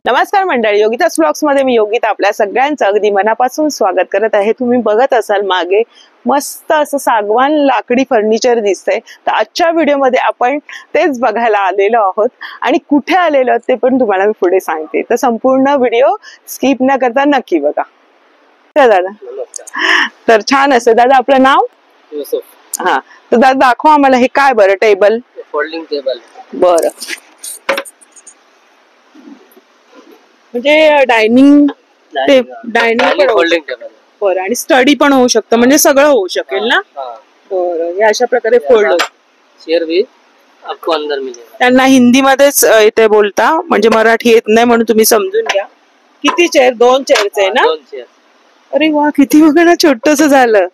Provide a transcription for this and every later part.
नमस्कार मंडळी, योगितास व्लॉग्स मध्ये मी योगिता आपल्या सगळ्यांचं अगदी मनापासून स्वागत करत आहे। तुम्ही बघत असाल मागे मस्त असं सागवान लाकडी फर्निचर दिसतंय। तर आजच्या व्हिडिओ मध्ये आपण तेच बघायला आलेलो आहोत आणि कुठे आलेलो आहोत ते पण तुम्हाला मी पुढे सांगते। तर संपूर्ण व्हिडिओ स्किप न करता नक्की बघा। दादा तर छान असे दादा, आपलं नाव युसुफ। हा, तर दादा दाखवा आम्हाला हे काय बरं टेबल? Folding table. बरं, म्हणजे डायनिंग पण फोल्डिंग टेबल। बरं, आणि स्टडी पण होऊ शकतं, म्हणजे सगळं होऊ शकेल ना? बरं, हे अशा प्रकारे फोल्ड होतं। चेयर भी आपको अंदर मिलेगा। त्यांना हिंदी मध्येच इथे बोलता, म्हणजे मराठी येत नाही म्हणून तुम्ही समजून घ्या। किती चेअर? 2 चेअरच आहे ना? 2 चेयर। अरे वा, किती बघा ना, छोटस झालं।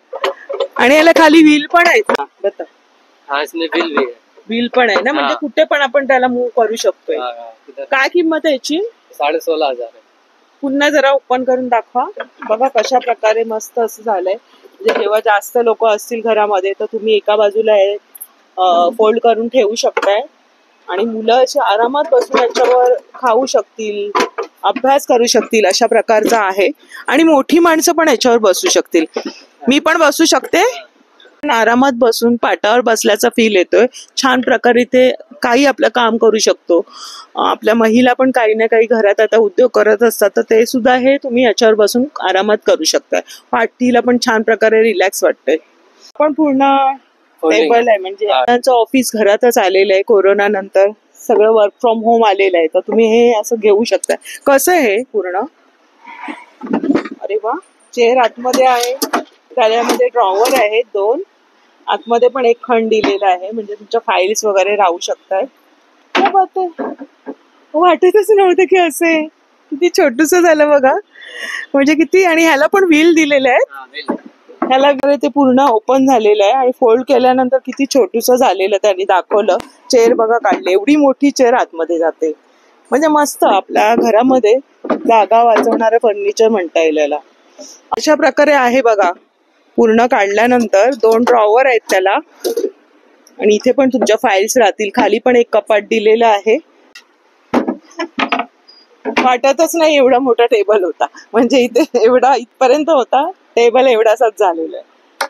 आणि याला खाली व्हील पण आहे का? बता। हाँ, इसमें व्हील भी है। व्हील पण आहे ना, म्हणजे कुठे पण आपण त्याला मूव्ह करू शकतोय। काय किंमत आहे याची? 16,500 है। पुन्हा जरा ओपन करून दाखवा। बघा कशा प्रकारे मस्त असं झालंय। म्हणजे जेव्हा जास्त लोक असतील घरामध्ये तर तुम्ही एका बाजूला फोल्ड करून ठेवू शकताय आणि मुलं अशी आरामात बसून याच्यावर खाऊ शकतील, अभ्यास करू शकतील, अशा प्रकारचा आहे। आणि मोठी माणसं पण याच्यावर बसू शकतील, मी पण बसू शकते। आरामात बसून पाटावर बसल्याचा फील येतोय। छान प्रकारे ते काही आपलं काम करू शकतो। आपल्या महिला पण काही ना काही घरात आता उद्योग करत असतात, तर ते सुद्धा हे तुम्ही याच्यावर बसून आरामात करू शकताय। पाठीला पण छान प्रकारे रिलॅक्स वाटतंय। पण पूर्ण टेबल आहे, म्हणजे त्यांचं ऑफिस घरातच आलेलं आहे। कोरोना नंतर सगळं वर्क फ्रॉम होम आलेलं आहे, तर तुम्ही हे असं घेऊ शकताय। कसं आहे पूर्ण? अरे वा, चेअर आतमध्ये आहे, त्यामध्ये ड्रॉवर आहेत 2, आतमध्ये पण एक खंड दिलेला आहे, म्हणजे तुमच्या फाईल्स वगैरे राहू शकतात। वाटतच नव्हतं की असे किती छोटूस झालं बघा, म्हणजे किती। आणि ह्याला पण व्हील दिलेले आहेत, ह्याला ते पूर्ण ओपन झालेलं आहे आणि फोल्ड केल्यानंतर किती छोटूस झालेलं त्यांनी दाखवलं। चेअर बघा काढले, एवढी मोठी चेअर आतमध्ये जाते, म्हणजे मस्त आपल्या घरामध्ये जागा वाचवणारं फर्निचर म्हणता येईल याला। अशा प्रकारे आहे बघा। पूर्ण काढल्यानंतर 2 ड्रॉवर आहेत त्याला, आणि इथे पण तुमच्या फाईल्स राहतील। खाली पण एक कपाट दिलेलं आहे। वाटतच नाही एवढा मोठा टेबल होता, म्हणजे इथे एवढा इथपर्यंत होता टेबल, एवढासाच झालेला आहे।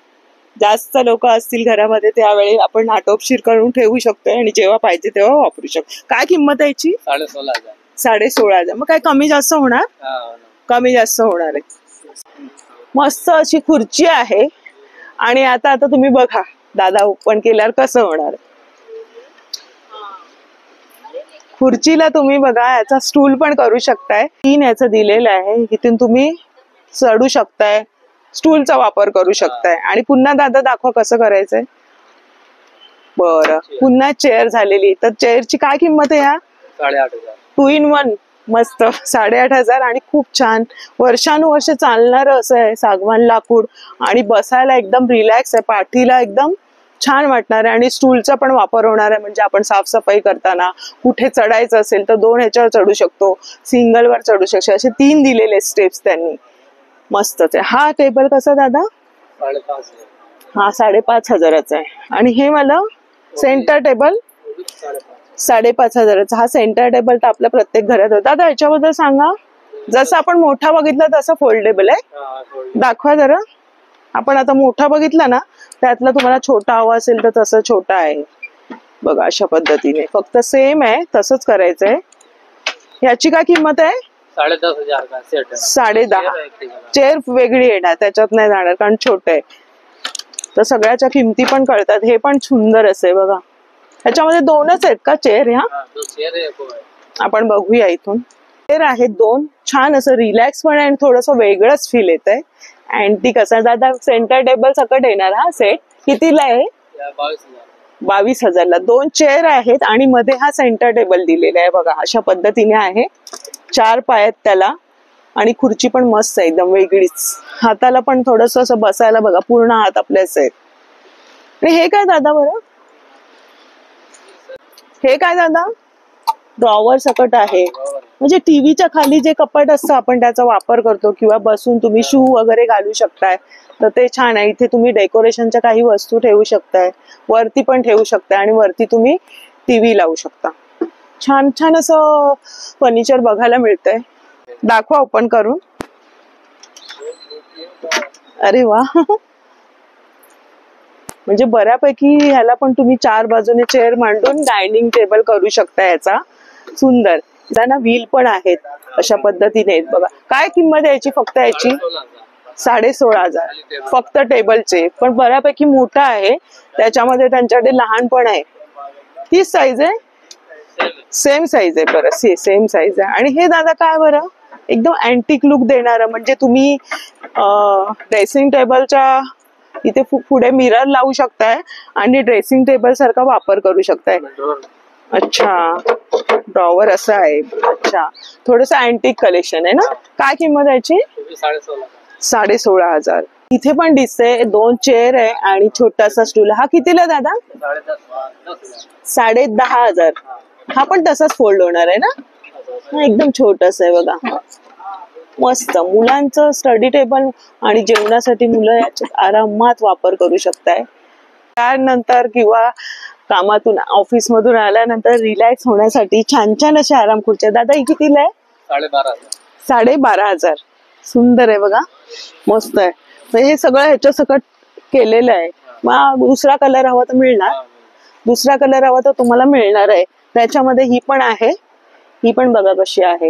जास्त लोक असतील घरामध्ये त्यावेळी आपण आटोपशीर करून ठेवू शकतोय आणि जेव्हा पाहिजे तेव्हा वापरू शकतो। काय किंमत आहे याची? 16,500। 16,500। मग काय कमी जास्त होणार? कमी जास्त होणार आहे। मस्त अशी खुर्ची आहे। आणि आता तुम्ही बघा दादा ओपन केल्यावर कसं होणार। खुर्चीला तुम्ही बघा याचा स्टूल पण करू शकताय। 3 याचं दिलेलं आहे, इथून तुम्ही चढू शकताय, स्टूलचा वापर करू शकताय। आणि पुन्हा दादा दाखवा कसं करायचंय। बरं, पुन्हा चेअर झालेली, तर चेअरची काय किंमत आहे? ह्या 8,500। 2 in 1, मस्त 8,500। आणि खूप छान, वर्षानुवर्ष चालणार असं आहे सागवान लाकूड, आणि बसायला एकदम रिलॅक्स आहे, पाठीला एकदम छान वाटणार आहे। आणि स्टूलचा पण वापर होणार आहे, म्हणजे आपण साफसफाई करताना कुठे चढायचं असेल तर 2 ह्याच्यावर चढू शकतो, सिंगल वर चढू शकतो, असे 3 दिलेले स्टेप्स त्यांनी। मस्तच आहे। हा टेबल कसा दादा? 5,500। हा 5,500चा आहे। आणि हे मला सेंटर टेबल 5,500चा। हा सेंटर टेबल तर आपल्या प्रत्येक घरात होता। दादा याच्याबद्दल सांगा। जसं आपण मोठा बघितला तसं फोल्डेबल आहे, दाखवा जरा। आपण आता मोठा बघितला ना, त्यातला तुम्हाला छोटा हवा असेल तर तसं छोटा आहे बघा, अशा पद्धतीने। फक्त सेम आहे, तसंच करायचंय। याची काय किंमत आहे? 10,500 का सेट। 10,500। चेअर वेगळी येणार, त्याच्यात नाही जाणार कारण छोटे आहे। तर सगळ्याच्या किमती पण कळतात। हे पण सुंदर असे बघा। ह्याच्यामध्ये 2च आहेत का चेअर? ह्या आपण बघूया इथून। चेअर आहेत 2, छान असं रिलॅक्स पण आहे आणि थोडस वेगळंच फील येत आहे। अँटिक असा दादा सेंटर टेबल सकट येणार। हा सेट कितीला आहे? 22,000ला। 2 चेअर आहेत आणि मध्ये हा सेंटर टेबल दिलेला आहे बघा, अशा पद्धतीने आहे। 4 पाय आहेत त्याला, आणि खुर्ची पण मस्त आहे, एकदम वेगळीच। हाताला पण थोडस असं बसायला बघा, पूर्ण हात आपल्याच आहेत। आणि हे काय दादा बरं? हे काय दादा? ड्रॉवर सकट आहे, म्हणजे टीव्हीच्या खाली जे कपाट असतं आपण त्याचा वापर करतो, किंवा बसून तुम्ही शू वगैरे घालू शकताय, तर ते छान आहे। इथे तुम्ही डेकोरेशनच्या काही वस्तू ठेवू शकताय, वरती पण ठेवू शकताय, आणि वरती तुम्ही टीव्ही लावू शकता। छान छान असं फर्निचर बघायला मिळतंय. दाखवा ओपन करून. अरे वा, म्हणजे बऱ्यापैकी ह्याला पण तुम्ही 4 बाजूने चेअर मांडून डायनिंग टेबल करू शकता. याचा सुंदर त्यांना व्हील पण आहेत अशा पद्धतीने. बघा काय किंमत याची फक्त याची 16,500 फक्त टेबलचे. पण बऱ्यापैकी मोठा आहे, त्याच्यामध्ये त्यांच्याकडे लहान पण आहे. तीच साईज आहे, सेम साईज आहे. बरं सेम साईज आहे. आणि हे दादा काय बरं एकदम अँटिक लुक देणार, म्हणजे तुम्ही ड्रेसिंग टेबलच्या इथे पुढे मिरर लावू शकताय आणि ड्रेसिंग टेबल सारखा वापर करू शकताय. अच्छा, ड्रॉवर असं आहे. अच्छा, थोडस अँटिक कलेक्शन आहे ना. काय किंमत आहे याची? 16,500. इथे पण दिसते 2 चेअर आहे आणि छोटासा स्टूल. हा कितीला दादा? 10,500. हा पण तसाच फोल्ड होणार आहे ना. हा एकदम छोटस आहे बघा. मस्त मुलांचं स्टडी टेबल आणि जेवणासाठी मुलं याच्यात आरामात वापर करू शकताय. त्यानंतर किंवा कामातून ऑफिस मधून आल्यानंतर रिलॅक्स होण्यासाठी छान छान अशा आराम खुर्च्या. दादा ही कितीला आहे? 12,500. सुंदर आहे बघा, मस्त आहे. हे सगळं ह्याच्या सकट केलेलं आहे. मग दुसरा कलर हवा तर मिळणार, दुसरा कलर हवा तर तुम्हाला मिळणार आहे. त्याच्यामध्ये ही पण आहे. ही पण बघा कशी आहे.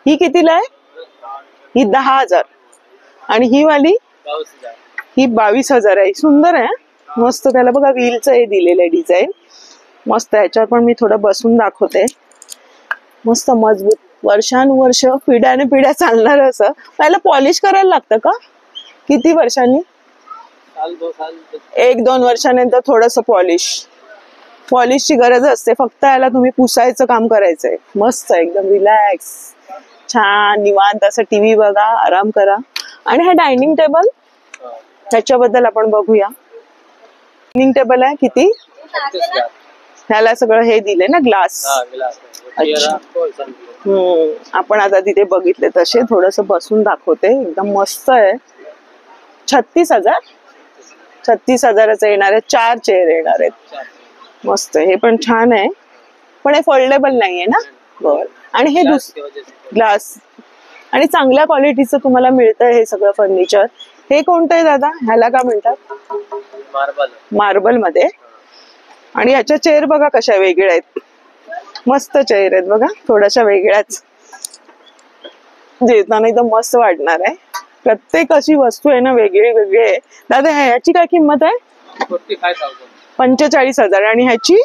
ही कितीला आहे? ही 10,000. आणि ही वाली ही 22,000 आहे. सुंदर आहे, मस्त. त्याला बघा व्हीलचं हे दिलेलं आहे डिझाईन, मस्त. ह्याच्यावर पण मी थोडं बसून दाखवते. मस्त मजबूत, वर्षानुवर्ष पिढ्याने पिढ्या चालणार. असं पहिला पॉलिश करायला लागतं का? किती वर्षांनी? 1-2 वर्षानंतर थोडस पॉलिशची गरज असते. फक्त याला तुम्ही पुसायचं काम करायचंय. मस्त एकदम रिलॅक्स, छान निवांत असं टीव्ही बघा, आराम करा. आणि हा डायनिंग टेबल, त्याच्याबद्दल आपण बघूया. डायनिंग टेबल आहे किती? ह्याला सगळं हे दिले ना, ग्लास. अच्छा, आपण आता तिथे बघितले तसे. थोडस बसून दाखवते. एकदम मस्त आहे. 36,000. 36,000च येणार आहे. 4 चेअर येणार आहेत. मस्त. हे पण छान आहे, पण हे फोल्डेबल नाहीये ना. बरं. आणि हे ग्लास आणि चांगल्या क्वालिटीचं तुम्हाला मिळतं हे सगळं फर्निचर. हे कोणतं आहे दादा? ह्याला काय म्हणतात? मार्बल मध्ये. आणि याच्या चेअर बघा कशा वेगळ्या आहेत. मस्त चेअर आहेत बघा, थोड्याशा वेगळ्याच. जेवताना एकदम मस्त वाटणार आहे. प्रत्येक अशी वस्तू आहे ना वेगळी वेगळी आहे. दादा ह्याची काय किंमत आहे? 45,000. आणि ह्याची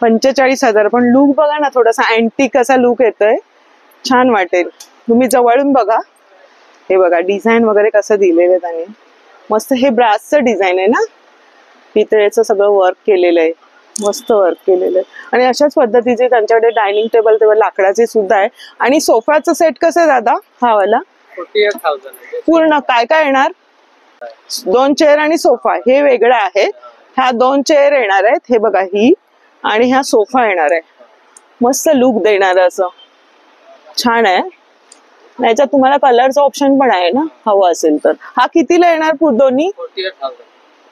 45,000. पण लुक बघा ना, थोडासा अँटिक असा लुक येतोय, छान वाटेल. तुम्ही जवळून बघा. हे बघा डिझाईन वगैरे कसं दिलेलं आहे त्याने, मस्त. हे ब्रासचं डिझाईन आहे ना, पितळेचं सगळं वर्क केलेलं आहे, मस्त वर्क केलेलं आहे. आणि अशाच पद्धतीचे त्यांच्याकडे डायनिंग टेबल तेव्हा लाकडाचे सुद्धा आहे. आणि सोफाचं सेट कसं आहे दादा? हा वाला 48,000. पूर्ण काय काय येणार? 2 चेअर आणि सोफा हे वेगळं आहे. ह्या 2 चेअर येणार आहेत, हे बघा ही. आणि ह्या सोफा येणार आहे. मस्त लुक देणार असं, छान आहे. याच्यात तुम्हाला कलरचं ऑप्शन पण आहे ना, हवं असेल तर. हा कितीला येणार दोन्ही?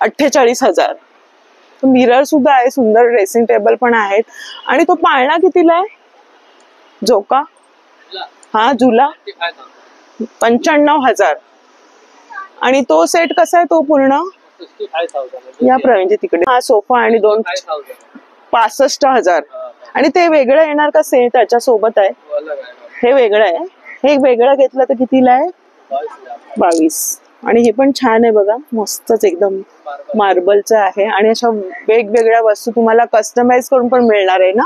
48,000. मिरर सुद्धा आहे, सुंदर ड्रेसिंग टेबल पण आहेत. आणि तो पाळणा कितीला आहे? झोका, हा झुला 95,000. आणि तो सेट कसा आहे? तो पूर्ण या प्रवीणची तिकडे. हा सोफा आणि 2 65,000. आणि ते वेगळं येणार का सेट त्याच्या सोबत आहे? हे वेगळं आहे. हे वेगळं घेतलं तर कितीला आहे? 22. आणि हे पण छान आहे बघा, मस्तच एकदम मार्बलचं आहे. आणि अशा वेगवेगळ्या वस्तू तुम्हाला कस्टमाइज करून पण मिळणार आहे ना.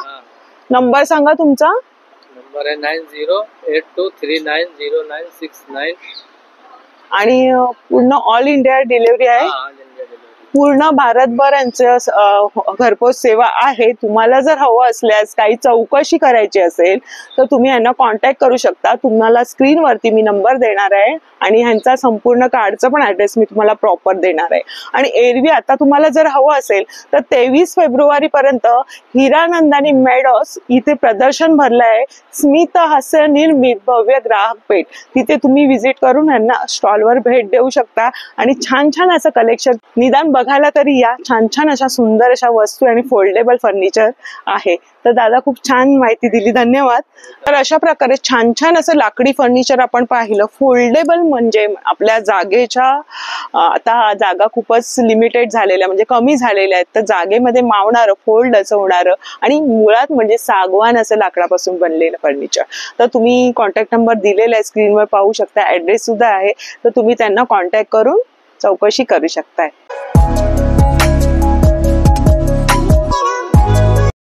नंबर सांगा तुमचा. नंबर आहे 9082390969. आणि पूर्ण ऑल इंडिया डिलिव्हरी आहे. पूर्ण भारतभर यांचं घरपोच सेवा आहे. तुम्हाला जर हवं असल्यास काही चौकशी करायची असेल तर तुम्ही यांना कॉन्टॅक्ट करू शकता. तुम्हाला स्क्रीनवरती मी नंबर देणार आहे आणि ह्यांचा संपूर्ण कार्डचा पण ऍड्रेस मी तुम्हाला प्रॉपर देणार आहे. आणि एरवी आता तुम्हाला जर हवं असेल तर 23 फेब्रुवारी पर्यंत हिरानंदानी मेडोस इथे प्रदर्शन भरलं आहे. स्मित हास्य निर्मित भव्य ग्राहक पेठ, तिथे तुम्ही विजिट करून यांना स्टॉलवर भेट देऊ शकता. आणि छान छान असं कलेक्शन निदान बघायला तरी या. छान छान अशा सुंदर अशा वस्तू आणि फोल्डेबल फर्निचर आहे. तर दादा खूप छान माहिती दिली, धन्यवाद. तर अशा प्रकारे छान छान असं लाकडी फर्निचर आपण पाहिलं. फोल्डेबल म्हणजे आपल्या जागेच्या आता जागा खूपच लिमिटेड झालेल्या म्हणजे कमी झालेल्या आहेत, तर जागेमध्ये मावणारं, फोल्ड असं होणारं आणि मुळात म्हणजे सागवान असं लाकडापासून बनलेलं फर्निचर. तर तुम्ही कॉन्टॅक्ट नंबर दिलेला आहे, स्क्रीनवर पाहू शकता, ऍड्रेस सुद्धा आहे, तर तुम्ही त्यांना कॉन्टॅक्ट करून चौकशी करू शकताय.